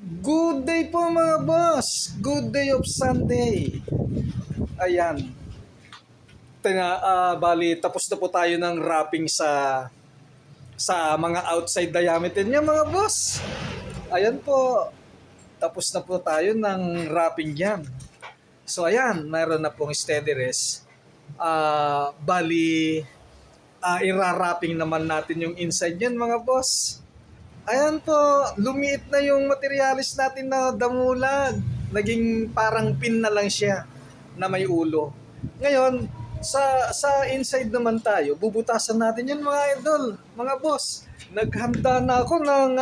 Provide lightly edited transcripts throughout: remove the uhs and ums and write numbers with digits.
Good day po mga boss. Good day of Sunday. Ayan. Bali, tapos na po tayo ng wrapping sa mga outside diameter niya mga boss. Ayan po. Tapos na po tayo ng wrapping niyan. So ayan, mayroon na pong steady rest. Bali, ira-wrapping naman natin yung inside niyan mga boss. Ayan po, lumiit na yung materialis natin na damulag. Naging parang pin na lang siya na may ulo. Ngayon, sa inside naman tayo, bubutasan natin yan mga idol, mga boss. Naghanda na ako ng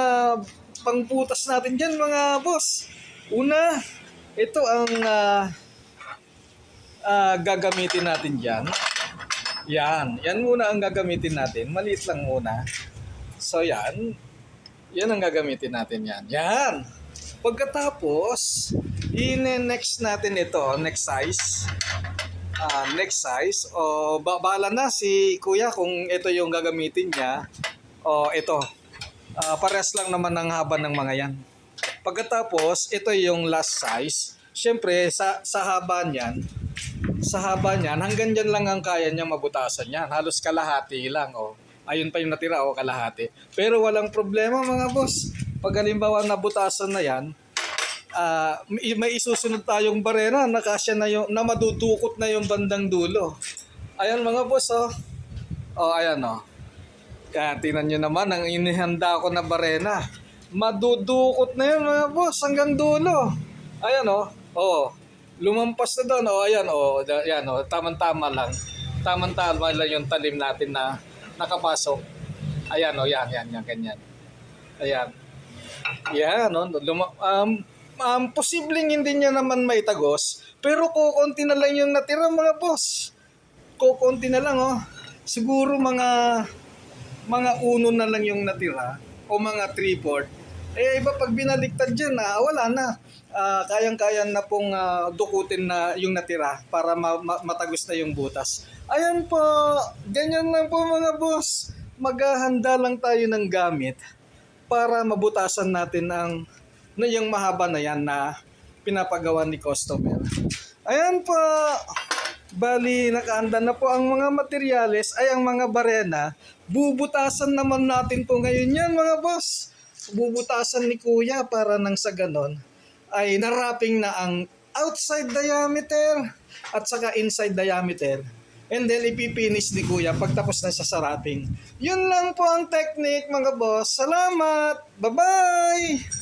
pangbutas natin dyan mga boss. Una, ito ang gagamitin natin dyan. Yan muna ang gagamitin natin. Maliit lang muna. So yan ang gagamitin natin yan. Yan. Pagkatapos, next natin ito, next size. Next size. O, bahala na si kuya kung ito yung gagamitin niya. O, ito. Parehas lang naman ang haba ng mga yan. Pagkatapos, ito yung last size. Siyempre, sa haba niyan, hanggang dyan lang ang kaya niya mabutasan yan. Halos kalahati lang, o. Ayun pa yung natira o kalahati. Pero walang problema mga boss. Pag halimbawa nabutasan na yan, may isusunod tayong barena na kasya na yung, na madudukot na yung bandang dulo. Ayan mga boss oh. Oh ayan oh. Kaya tingnan nyo naman ang inihanda ko na barena. Madudukot na yun mga boss hanggang dulo. Ayan oh. Oh. Lumampas na doon. Oh ayan oh. Ayan oh. Tama-tama lang. Tama-tama lang yung talim natin na nakapasok. Ayan o, yan, ganyan. Ayan. Yan, no? Posibleng hindi niya naman maitagos, pero kukunti na lang yung natira mga boss. Kukunti na lang, oh. Siguro mga uno na lang yung natira, o mga 3/4. Iba pag binaliktad dyan, wala na. Kayang-kaya na pong dukutin na yung natira para matagos na yung butas. Ayan po, ganyan lang po mga boss. Maghahanda lang tayo ng gamit para mabutasan natin yung mahaba na yan na pinapagawa ni customer. Ayan po, bali nakahanda na po ang mga materyales ay ang mga barena. Bubutasan naman natin po ngayon yan mga boss. Bubutasan ni kuya para nang sa ganon ay na-wrapping na ang outside diameter at saka inside diameter. And then ipipinish ni kuya pagtapos na sa wrapping. Yun lang po ang technique mga boss. Salamat! Bye-bye!